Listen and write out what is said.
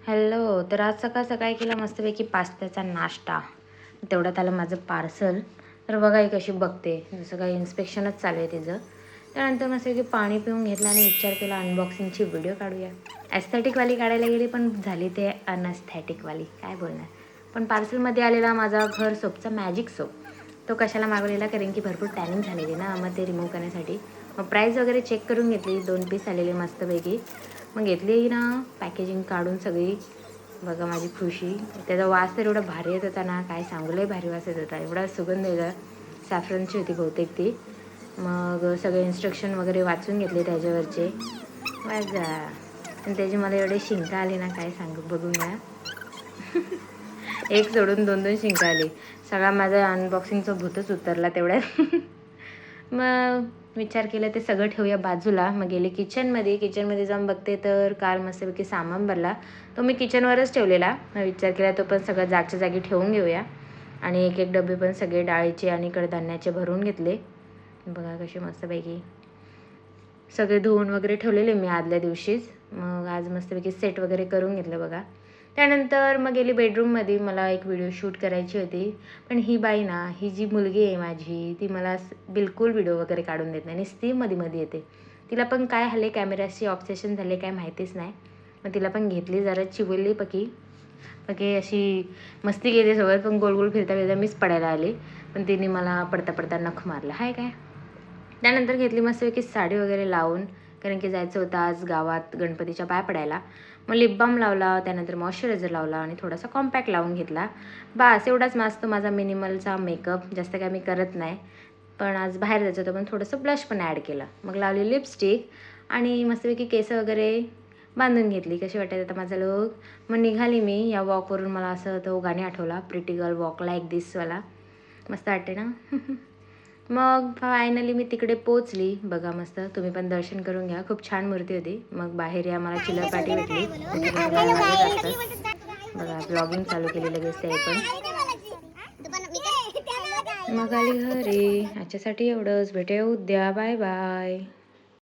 Hello. तर आज सकाळ सकाळी केला मस्तपैकी पास्त्याचा नाश्ता. तेवढ्यात आलं माझं पार्सल. तर बघा ही कशी बघते, जसं काही इन्स्पेक्शनच चालू आहे तिचं. त्यानंतर मस्तपैकी पाणी पिऊन घेतलं आणि विचार केला अनबॉक्सिंगची व्हिडिओ काढूया. ॲस्थेटिकवाली काढायला गेली पण झाली ते अनस्थेटिकवाली, काय बोलणार. पण पार्सलमध्ये आलेला माझा घर सोपचा मॅजिक सोप. तो कशाला मागवलेला, कारण की भरपूर टॅनिंग झालेली ना, मग ते रिमूव्ह करण्यासाठी. मग प्राईस वगैरे चेक करून घेतली, 2 पीस आलेले मस्तपैकी. मग घेतली ना पॅकेजिंग काढून सगळी. बघा माझी खुशी. त्याचा वास तर एवढा भारी येत होता ना, काय सांगू, लय भारी वास येत होता. एवढा सुगंध यायचा. सॅफ्रनची होती बहुतेक ती. मग सगळे इन्स्ट्रक्शन वगैरे वाचून घेतले त्याच्यावरचे. वाजा. आणि त्याची मला एवढे शिंका आली ना, काय सांगू, बघून घ्या. एक सोडून 2-2 शिंका आली. सगळा माझा अनबॉक्सिंगचं भूतच उतरला तेवढ्यात. मग विचार केला ते सगळं ठेवूया बाजूला. मग गेले किचनमध्ये जाऊन बघते तर काल मस्तपैकी सामान भरला. तो मी किचनवरच ठेवलेला. मग विचार केला तो पण सगळं जागच्या जागी ठेवून घेऊया. आणि एक एक डबे पण सगळे डाळीचे आणि कडधान्याचे भरून घेतले. बघा कसे मस्तपैकी सगळे धुवून वगैरे ठेवलेले मी आदल्या दिवशीच. मग आज मस्तपैकी सेट वगैरे करून घेतलं बघा. त्यानंतर मग गेली बेडरूममध्ये. मला एक व्हिडिओ शूट करायची होती. पण ही बाई ना, ही जी मुलगी आहे माझी, ती मला बिलकुल व्हिडिओ वगैरे काढून देत नाही. नुसती मध्ये येते. तिला पण काय हल्ली कॅमेराची ऑब्सेशन झाले काय माहितीच नाही. मग तिला पण घेतली, जरा चिवली पकी अशी मस्ती केली सोबत. पण गोल गोल फिरता मीच पडायला आली. पण तिने मला पडता नख मारला हाय काय. त्यानंतर घेतली मस्तपैकी साडी वगैरे लावून, कारण की जायचं होतं आज गावात गणपतीच्या पाया पडायला. मग लिप बाम लावला, त्यानंतर मॉइश्चरायझर लावला आणि थोडासा कॉम्पॅक्ट लावून घेतला. बस एवढाच मस्त माझा मिनिमलचा मेकअप. जास्त काय मी करत नाही. पण आज बाहेर जायचं होतं पण थोडंसं ब्लश पण ॲड केलं. मग लावली लिपस्टिक आणि मस्तपैकी केस वगैरे बांधून घेतली. कशी वाटते आता माझा लुक. मग निघाली मी. या वॉकवरून मला असं तो गाणी आठवला, प्रिटी गर्ल वॉक लाईक दिसवाला. मस्त वाटते ना. मग फायनली मी तिकडे पोचली. बघा मस्त, तुम्ही पण दर्शन करून घ्या. खूप छान मूर्ती होती. मग बाहेर या मला चिल्लर पाटी भेटली. बघा ब्लॉगिंग चालू केली लगेच ते पण. मग आली घरी. आजच्यासाठी एवढंच. भेटूया उद्या. Bye bye.